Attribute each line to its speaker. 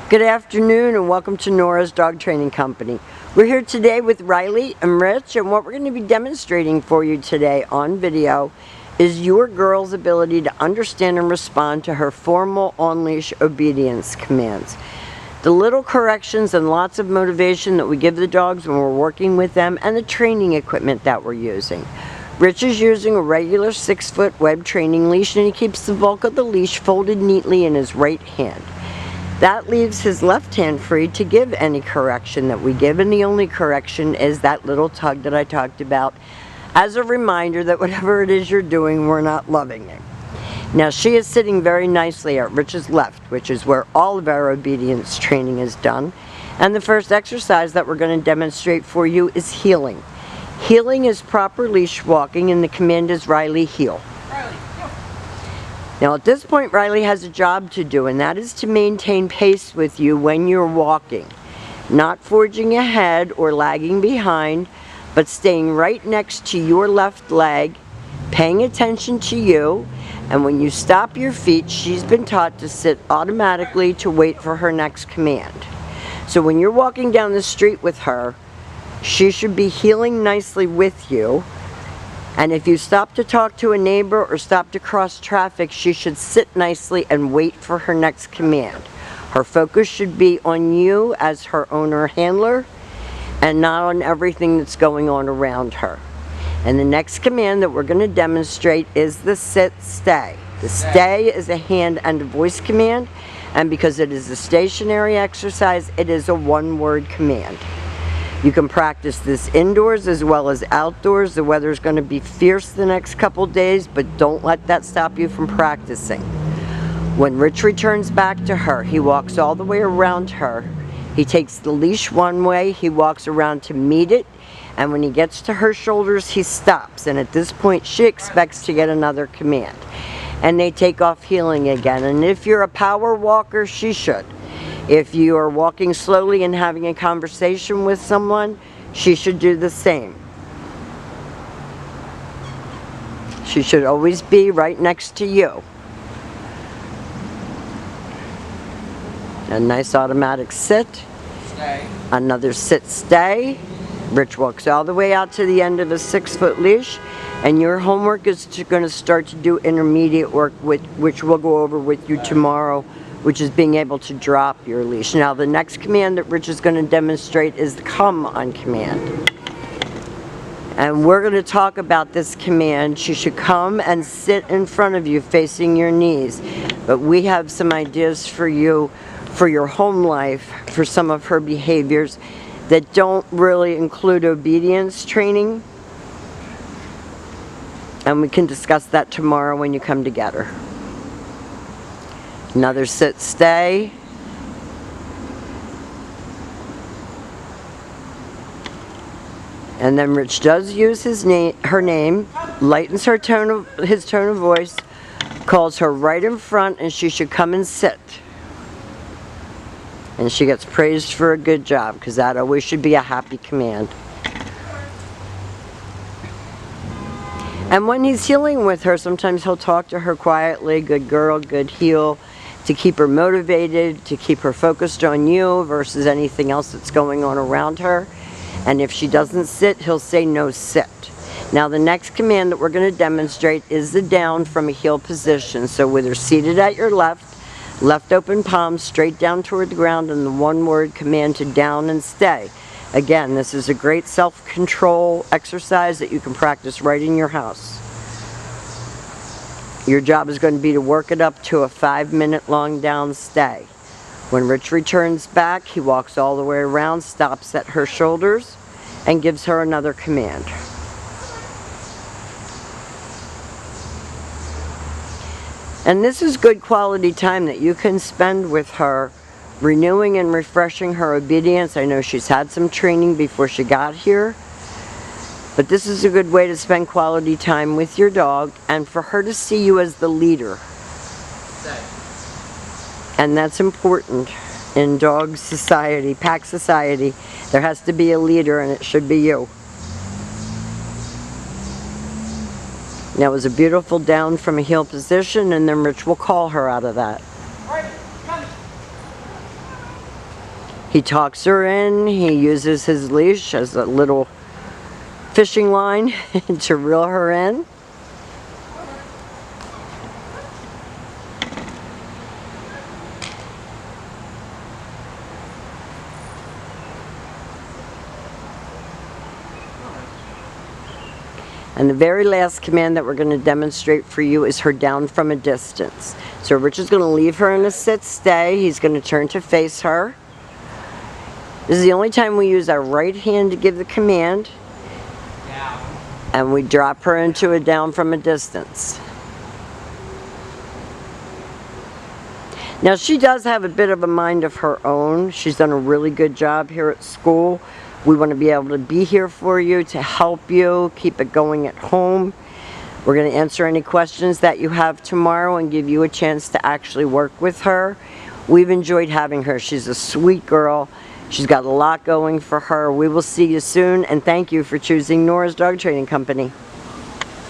Speaker 1: Good afternoon and welcome to Nora's Dog Training Company. We're here today with Riley and Rich, and what we're going to be demonstrating for you today on video is your girl's ability to understand and respond to her formal on-leash obedience commands. The little corrections and lots of motivation that we give the dogs when we're working with them, and the training equipment that we're using. Rich is using a regular 6-foot web training leash, and he keeps the bulk of the leash folded neatly in his right hand. That leaves his left hand free to give any correction that we give, and the only correction is that little tug that I talked about as a reminder that whatever it is you're doing, we're not loving it. Now she is sitting very nicely at Rich's left, which is where all of our obedience training is done. And the first exercise that we're going to demonstrate for you is heeling. Heeling is proper leash walking, and the command is Riley, heel. Now at this point Riley has a job to do, and that is to maintain pace with you when you're walking. Not forging ahead or lagging behind, but staying right next to your left leg, paying attention to you, and when you stop your feet, she's been taught to sit automatically to wait for her next command. So when you're walking down the street with her, she should be heeling nicely with you. And if you stop to talk to a neighbor or stop to cross traffic, she should sit nicely and wait for her next command. Her focus should be on you as her owner handler and not on everything that's going on around her. And the next command that we're going to demonstrate is the sit stay. The stay is a hand and a voice command, and because it is a stationary exercise, it is a one-word command. You can practice this indoors as well as outdoors. The weather is going to be fierce the next couple days, but don't let that stop you from practicing. When Rich returns back to her, he walks all the way around her. He takes the leash one way, he walks around to meet it, and when he gets to her shoulders, he stops. And at this point, she expects to get another command. And they take off heeling again. And if you're a power walker, she should. If you are walking slowly and having a conversation with someone, she should do the same. She should always be right next to you. A nice automatic sit. Stay. Another sit, stay. Rich walks all the way out to the end of a 6-foot leash, and your homework is going to start to do intermediate work, which we'll go over with you tomorrow, which is being able to drop your leash. Now the next command that Rich is going to demonstrate is the come on command. And we're going to talk about this command. She should come and sit in front of you facing your knees. But we have some ideas for you for your home life, for some of her behaviors that don't really include obedience training. And we can discuss that tomorrow when you come to get her. Another sit, stay. And then Rich does use her name, lightens his tone of voice, calls her right in front, and she should come and sit. And she gets praised for a good job, because that always should be a happy command. And when he's heeling with her, sometimes he'll talk to her quietly, good girl, good heel, to keep her motivated, to keep her focused on you versus anything else that's going on around her. And if she doesn't sit, he'll say no sit. Now the next command that we're going to demonstrate is the down from a heel position. So with her seated at your left open palm straight down toward the ground, and the one-word command to down and stay. Again, this is a great self-control exercise that you can practice right in your house. Your job is going to be to work it up to a 5-minute long down stay. When Rich returns back, he walks all the way around, stops at her shoulders, and gives her another command. And this is good quality time that you can spend with her, renewing and refreshing her obedience. I know she's had some training before she got here. But this is a good way to spend quality time with your dog and for her to see you as the leader. And that's important in dog society, pack society. There has to be a leader, and it should be you. Now it was a beautiful down from a heel position, and then Rich will call her out of that. He talks her in. He uses his leash as a little fishing line to reel her in. And the very last command that we're going to demonstrate for you is her down from a distance. So Richard's going to leave her in a sit-stay. He's going to turn to face her. This is the only time we use our right hand to give the command. And we drop her into a down from a distance. Now she does have a bit of a mind of her own. She's done a really good job here at school. We want to be able to be here for you, to help you, keep it going at home. We're going to answer any questions that you have tomorrow and give you a chance to actually work with her. We've enjoyed having her. She's a sweet girl. She's got a lot going for her. We will see you soon, and thank you for choosing Nora's Dog Training Company.